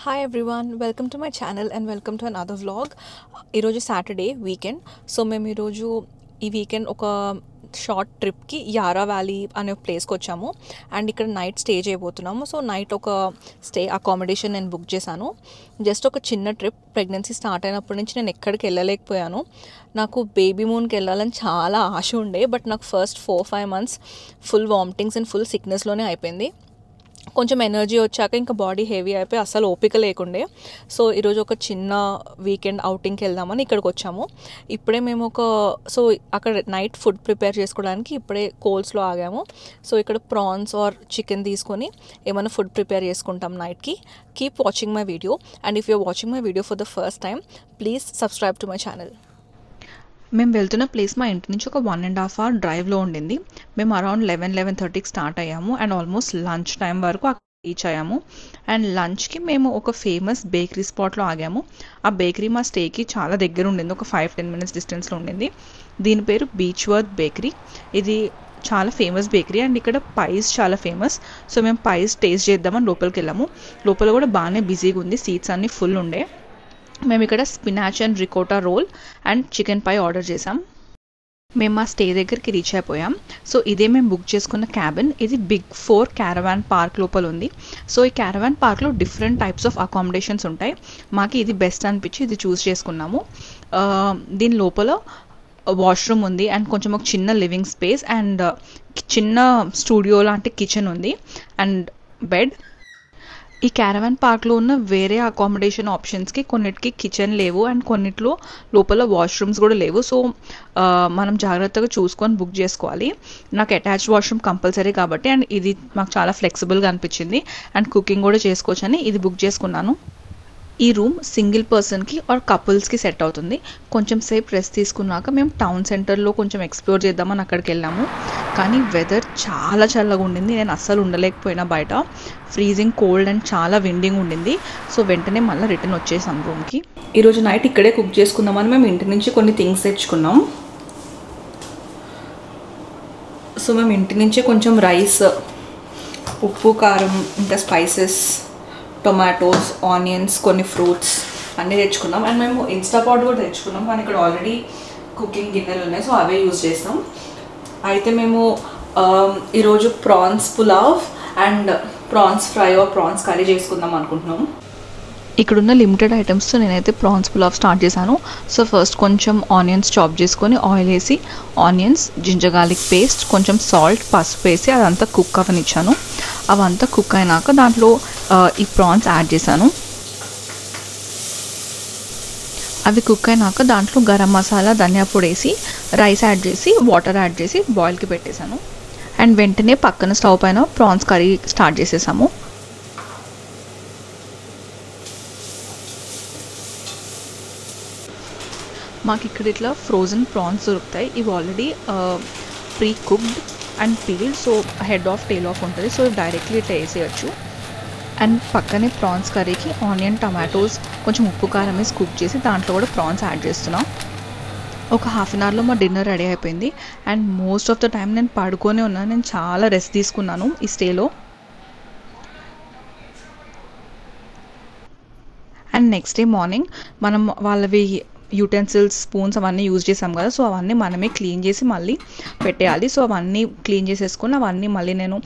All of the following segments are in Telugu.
Hi everyone, welcome to my channel and welcome to another vlog. ఈరోజు సాటర్డే వీకెండ్. సో మేము ఈరోజు ఈ వీకెండ్ ఒక షార్ట్ ట్రిప్కి యారా వ్యాలీ అనే ప్లేస్కి వచ్చాము అండ్ ఇక్కడ నైట్ స్టే చేయబోతున్నాము. సో నైట్ ఒక స్టే అకామిడేషన్ నేను బుక్ చేశాను. జస్ట్ ఒక చిన్న ట్రిప్. ప్రెగ్నెన్సీ స్టార్ట్ అయినప్పటి నుంచి నేను ఎక్కడికి వెళ్ళలేకపోయాను. నాకు బేబీ మూన్కి వెళ్ళాలని చాలా ఆశ ఉండే, బట్ నాకు first 4-5 months full vomitings and full సిక్నెస్లోనే అయిపోయింది. కొంచెం ఎనర్జీ వచ్చాక ఇంకా బాడీ హెవీ అయిపోయి అసలు ఓపిక లేకుండే. సో ఈరోజు ఒక చిన్న వీకెండ్ అవుటింగ్కి వెళ్దామని ఇక్కడికి వచ్చాము. ఇప్పుడే మేము అక్కడ నైట్ ఫుడ్ ప్రిపేర్ చేసుకోవడానికి ఇప్పుడే కోల్స్లో ఆగాము. సో ఇక్కడ ప్రాన్స్ ఆర్ చికెన్ తీసుకొని ఏమైనా ఫుడ్ ప్రిపేర్ చేసుకుంటాం నైట్కి. Keep watching my video and if you're watching my video for the first time please subscribe to my channel. మేము వెళ్తున్న ప్లేస్ మా ఇంటి నుంచి ఒక 1.5 hour డ్రైవ్లో ఉండింది. మేము అరౌండ్ 11-11:30కి స్టార్ట్ అయ్యాము అండ్ ఆల్మోస్ట్ లంచ్ టైం వరకు అక్కడ రీచ్ అయ్యాము. అండ్ లంచ్కి మేము ఒక ఫేమస్ బేకరీ స్పాట్లో ఆగాము. ఆ బేకరీ మా స్టేకి చాలా దగ్గర ఉండింది, ఒక 5-10 minutes డిస్టెన్స్లో ఉండింది. దీని పేరు బీచ్ వర్త్ బేకరీ. ఇది చాలా ఫేమస్ బేకరీ అండ్ ఇక్కడ పైస్ చాలా ఫేమస్. సో మేము పైస్ టేస్ట్ చేద్దామని లోపలికి వెళ్ళాము. లోపల కూడా బాగానే బిజీగా ఉంది, సీట్స్ అన్నీ ఫుల్ ఉండే. మేము ఇక్కడ spinach and ricotta roll and chicken pie order చేసాం. మేము మా స్టే దగ్గరికి రీచ్ అయిపోయాం. సో ఇదే మేము బుక్ చేసుకున్న క్యాబిన్. ఇది బిగ్ 4 క్యారవాన్ పార్క్ లోపల ఉంది. సో ఈ క్యారవాన్ పార్క్లో డిఫరెంట్ టైప్స్ ఆఫ్ అకామిడేషన్స్ ఉంటాయి. మాకు ఇది బెస్ట్ అనిపించి ఇది చూస్ చేసుకున్నాము. దీని లోపల వాష్రూమ్ ఉంది అండ్ కొంచెం ఒక చిన్న లివింగ్ స్పేస్ అండ్ చిన్న స్టూడియో లాంటి కిచెన్ ఉంది అండ్ బెడ్. ఈ క్యారవాన్ పార్క్లో ఉన్న వేరే అకామిడేషన్ ఆప్షన్స్కి కొన్నిటికి కిచెన్ లేవు అండ్ కొన్నిట్లో లోపల వాష్రూమ్స్ కూడా లేవు. సో మనం జాగ్రత్తగా చూసుకొని బుక్ చేసుకోవాలి. నాకు అటాచ్డ్ వాష్రూమ్ కంపల్సరీ కాబట్టి అండ్ ఇది మాకు చాలా ఫ్లెక్సిబుల్గా అనిపించింది అండ్ కుకింగ్ కూడా చేసుకోవచ్చని ఇది బుక్ చేసుకున్నాను. ఈ రూమ్ సింగిల్ పర్సన్కి ఆర్ కపుల్స్కి సెట్ అవుతుంది. కొంచెం సేపు రెస్ట్ తీసుకున్నాక మేము టౌన్ సెంటర్లో కొంచెం ఎక్స్ప్లోర్ చేద్దామని అక్కడికి వెళ్ళాము. కానీ వెదర్ చాలా చల్లగా ఉండింది. నేను అస్సలు ఉండలేకపోయినా బయట. ఫ్రీజింగ్ కోల్డ్ అండ్ చాలా విండింగ్ ఉండింది. సో వెంటనే మళ్ళీ రిటర్న్ వచ్చేసాం రూమ్కి. ఈరోజు నైట్ ఇక్కడే కుక్ చేసుకుందామని మేము ఇంటి నుంచి కొన్ని థింగ్స్ తెచ్చుకున్నాం. సో మేము ఇంటి నుంచే కొంచెం రైస్, ఉప్పు, కారం, ఇంకా స్పైసెస్, టొమాటోస్, ఆనియన్స్, కొన్ని ఫ్రూట్స్ అన్నీ తెచ్చుకున్నాం. అండ్ మేము ఇన్స్టాపాట్ కూడా తెచ్చుకున్నాం, కానీ ఇక్కడ ఆల్రెడీ కుకింగ్ గిన్నెలు ఉన్నాయి, సో అవే యూజ్ చేస్తాం. అయితే మేము ఈరోజు prawns pulao and prawns fry or prawns curry చేసుకుందాం అనుకుంటున్నాము. ఇక్కడున్న లిమిటెడ్ ఐటమ్స్తో నేనైతే ప్రాన్స్ పులావ్ స్టార్ట్ చేశాను. సో ఫస్ట్ కొంచెం ఆనియన్స్ చాప్ చేసుకొని ఆయిల్ వేసి ఆనియన్స్, జింజర్ గార్లిక్ పేస్ట్, కొంచెం సాల్ట్, పసుపు వేసి అదంతా కుక్ అవనిచ్చాను. అవంతా కుక్ అయినాక దాంట్లో ఈ ప్రాన్స్ యాడ్ చేశాను. అవి కుక్ అయినాక దాంట్లో గరం మసాలా, ధనియా పొడి వేసి రైస్ యాడ్ చేసి వాటర్ యాడ్ చేసి బాయిల్కి పెట్టేశాను. అండ్ వెంటనే పక్కన స్టవ్ పైన ప్రాన్స్ కర్రీ స్టార్ట్ చేసేసాము. మాకు ఇక్కడ ఇట్లా ఫ్రోజన్ ప్రాన్స్ దొరుకుతాయి. ఇవి already pre cooked and peeled. So head off tail off ఉంటుంది. సో డైరెక్ట్లీ ఇట్లా వేసేయచ్చు. అండ్ పక్కనే ప్రాన్స్ కర్రీకి ఆనియన్, టమాటోస్, కొంచెం ఉప్పు, కారం వేసి కుక్ చేసి దాంట్లో కూడా ప్రాన్స్ యాడ్ చేస్తున్నాం. ఒక 1/2 hourలో మా డిన్నర్ రెడీ అయిపోయింది. And most of the time నేను పడుకొనే ఉన్నాను. నేను చాలా రెస్ట్ తీసుకున్నాను ఈ స్టేలో. అండ్ నెక్స్ట్ డే మార్నింగ్ మనం వాళ్ళవి యూటెన్సిల్స్, స్పూన్స్ అవన్నీ యూజ్ చేసాం కదా, సో అవన్నీ మనమే క్లీన్ చేసి మళ్ళీ పెట్టేయాలి. సో అవన్నీ క్లీన్ చేసేసుకుని అవన్నీ మళ్ళీ నేను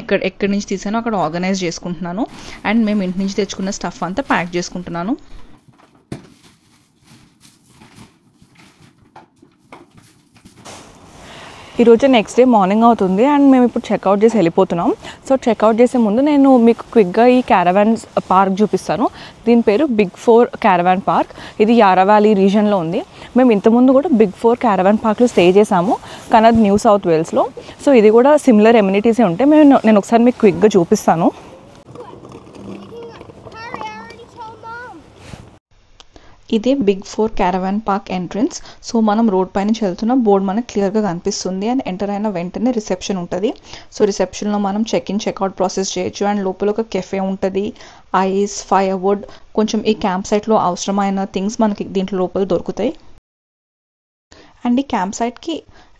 ఎక్కడి నుంచి తీసానో అక్కడ ఆర్గనైజ్ చేసుకుంటున్నాను. అండ్ మేము ఇంటి నుంచి తెచ్చుకున్న స్టఫ్ అంతా ప్యాక్ చేసుకుంటున్నాను. ఈరోజు నెక్స్ట్ డే మార్నింగ్ అవుతుంది అండ్ మేము ఇప్పుడు చెక్అవుట్ చేసి వెళ్ళిపోతున్నాం. సో చెక్అవుట్ చేసే ముందు నేను మీకు క్విక్గా ఈ క్యారవాన్ పార్క్ చూపిస్తాను. దీని పేరు బిగ్ 4 క్యారవాన్ పార్క్. ఇది యారా వ్యాలీ రీజన్లో ఉంది. మేము ఇంతకుముందు కూడా బిగ్ 4 క్యారవాన్ పార్క్లో స్టే చేసాము, కానీ అది న్యూ సౌత్ వేల్స్లో. సో ఇది కూడా సిమిలర్ ఎమ్యూనిటీసే ఉంటాయి. నేను ఒకసారి మీకు క్విక్గా చూపిస్తాను. ఇదే big 4 caravan park entrance. So మనం రోడ్ పై నుంచి వెళ్తున్న బోర్డు మనకు క్లియర్గా కనిపిస్తుంది. అండ్ ఎంటర్ అయిన వెంటనే రిసెప్షన్ ఉంటుంది. సో రిసెప్షన్లో మనం చెక్ చెక్అవుట్ ప్రాసెస్ చేయొచ్చు. అండ్ లోపల ఒక కెఫే ఉంటుంది, ఐస్, ఫైర్వుడ్, కొంచెం ఈ క్యాంప్ సైట్లో అవసరమైన థింగ్స్ మనకి దీంట్లో లోపల దొరుకుతాయి. అండ్ ఈ క్యాంప్ సైట్కి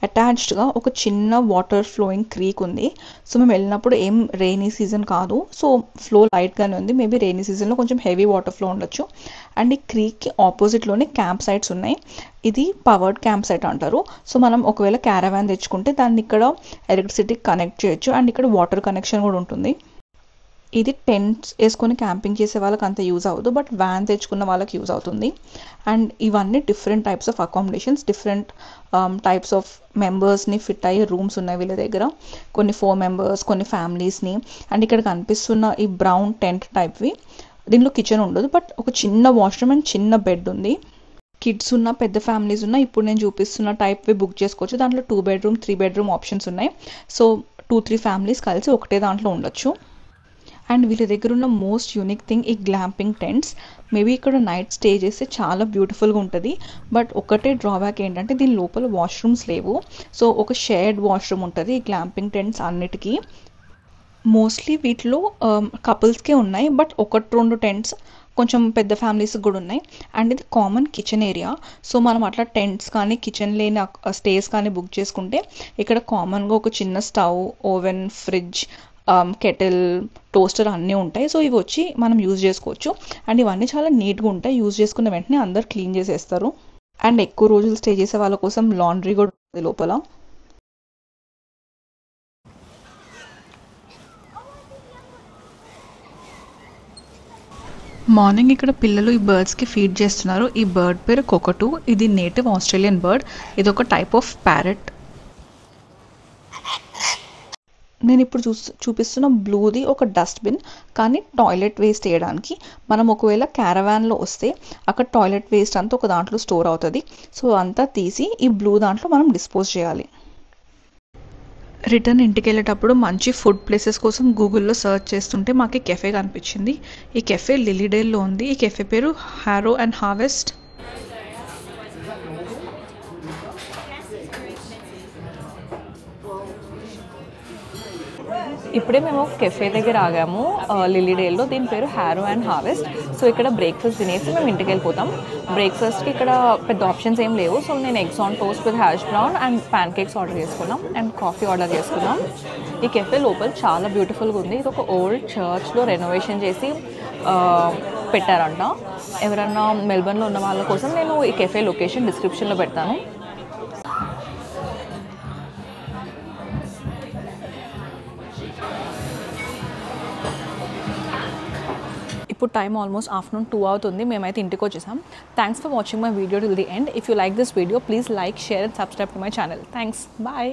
అటాచ్డ్గా ఒక చిన్న వాటర్ ఫ్లోయింగ్ క్రీక్ ఉంది. సో మేము వెళ్ళినప్పుడు ఏం రెయినీ సీజన్ కాదు, సో ఫ్లో లైట్గానే ఉంది. మేబీ రెయినీ సీజన్లో కొంచెం హెవీ వాటర్ ఫ్లో ఉండొచ్చు. అండ్ ఈ క్రీక్కి ఆపోజిట్లోనే క్యాంప్ సైట్స్ ఉన్నాయి. ఇది పవర్డ్ క్యాంప్ సైట్ అంటారు. సో మనం ఒకవేళ క్యారవాన్ తెచ్చుకుంటే దాన్ని ఇక్కడ ఎలక్ట్రిసిటీకి కనెక్ట్ చేయొచ్చు. అండ్ ఇక్కడ వాటర్ కనెక్షన్ కూడా ఉంటుంది. ఇది టెంట్స్ వేసుకొని క్యాంపింగ్ చేసే వాళ్ళకి అంత యూజ్ అవ్వదు, బట్ వ్యాన్ తెచ్చుకున్న వాళ్ళకి యూజ్ అవుతుంది. అండ్ ఇవన్నీ different types of accommodations, different types of మెంబర్స్ని ఫిట్ అయ్యే రూమ్స్ ఉన్నాయి వీళ్ళ దగ్గర. కొన్ని 4 మెంబర్స్, కొన్ని ఫ్యామిలీస్ని. అండ్ ఇక్కడ కనిపిస్తున్న ఈ బ్రౌన్ టెంట్ టైప్వి, దీనిలో కిచెన్ ఉండదు, బట్ ఒక చిన్న వాష్రూమ్ అండ్ చిన్న బెడ్ ఉంది. కిడ్స్ ఉన్న, పెద్ద ఫ్యామిలీస్ ఉన్న ఇప్పుడు నేను చూపిస్తున్న టైప్వి బుక్ చేసుకోవచ్చు. దాంట్లో 2 బెడ్రూమ్ 3 బెడ్రూమ్ ఆప్షన్స్ ఉన్నాయి. సో 2-3 ఫ్యామిలీస్ కలిసి ఒకటే దాంట్లో ఉండొచ్చు. అండ్ వీళ్ళ దగ్గర ఉన్న మోస్ట్ యూనిక్ థింగ్ ఈ గ్లాంపింగ్ టెంట్స్. మేబీ ఇక్కడ నైట్ స్టే చేస్తే చాలా బ్యూటిఫుల్గా ఉంటుంది. బట్ ఒకటే డ్రాబ్యాక్ ఏంటంటే దీని లోపల వాష్రూమ్స్ లేవు. సో ఒక షేర్డ్ వాష్రూమ్ ఉంటుంది ఈ గ్లాంపింగ్ టెంట్స్ అన్నిటికీ. మోస్ట్లీ వీటిలో కపుల్స్కే ఉన్నాయి, బట్ 1-2 టెంట్స్ కొంచెం పెద్ద ఫ్యామిలీస్ కూడా ఉన్నాయి. అండ్ ఇది కామన్ కిచెన్ ఏరియా. సో మనం అట్లా టెంట్స్ కానీ కిచెన్ లేని స్టేస్ కానీ బుక్ చేసుకుంటే ఇక్కడ కామన్గా ఒక చిన్న stove, oven, fridge, kettle, toaster అన్నీ ఉంటాయి. సో ఇవి వచ్చి మనం యూజ్ చేసుకోవచ్చు. అండ్ ఇవన్నీ చాలా నీట్గా ఉంటాయి. యూజ్ చేసుకున్న వెంటనే అందరు క్లీన్ చేసేస్తారు. అండ్ ఎక్కువ రోజులు స్టే చేసే వాళ్ళ కోసం లాండ్రీ కూడా ఉంటుంది లోపల. మార్నింగ్ ఇక్కడ పిల్లలు ఈ బర్డ్స్కి ఫీడ్ చేస్తున్నారు. ఈ బర్డ్ పేరు కొకటు. ఇది నేటివ్ ఆస్ట్రేలియన్ బర్డ్. ఇది ఒక టైప్ ఆఫ్ ప్యారెట్. నేను ఇప్పుడు చూపిస్తున్న బ్లూది ఒక డస్ట్బిన్, కానీ టాయిలెట్ వేస్ట్ వేయడానికి. మనం ఒకవేళ క్యారవాన్లో వస్తే అక్కడ టాయిలెట్ వేస్ట్ అంతా ఒక దాంట్లో స్టోర్ అవుతుంది. సో అంతా తీసి ఈ బ్లూ దాంట్లో మనం డిస్పోజ్ చేయాలి. రిటర్న్ ఇంటికి వెళ్ళేటప్పుడు మంచి ఫుడ్ ప్లేసెస్ కోసం గూగుల్లో సర్చ్ చేస్తుంటే మాకు ఈ కెఫే కనిపించింది. ఈ కెఫే లిలీడేల్లో ఉంది. ఈ కెఫే పేరు హారో అండ్ హార్వెస్ట్. ఇప్పుడే మేము కెఫే దగ్గర ఆగాము లిలీడేల్లో. దీని పేరు హారో అండ్ హార్వెస్ట్. సో ఇక్కడ బ్రేక్ఫాస్ట్ తినేసి మేము ఇంటికి వెళ్ళిపోతాం. బ్రేక్ఫాస్ట్కి ఇక్కడ పెద్ద ఆప్షన్స్ ఏం లేవు. సో నేను eggs on toast with hash brown and pan cakes order చేసుకున్నాం అండ్ కాఫీ ఆర్డర్ చేసుకున్నాం. ఈ కెఫే లోపల చాలా బ్యూటిఫుల్గా ఉంది. ఇది ఒక ఓల్డ్ చర్చ్లో రెనోవేషన్ చేసి పెట్టారంట. ఎవరన్నా మెల్బర్న్లో ఉన్న వాళ్ళ కోసం నేను ఈ కెఫే లొకేషన్ డిస్క్రిప్షన్లో పెడతాను. ఇప్పుడు టైం ఆల్మోస్ట్ ఆఫ్టర్నూన్ 2 అవుతుంది. మేమైతే ఇంటికి వచ్చేసాం. Thanks for watching my video till the end. If you like this video please like, share and subscribe to my channel. Thanks. Bye.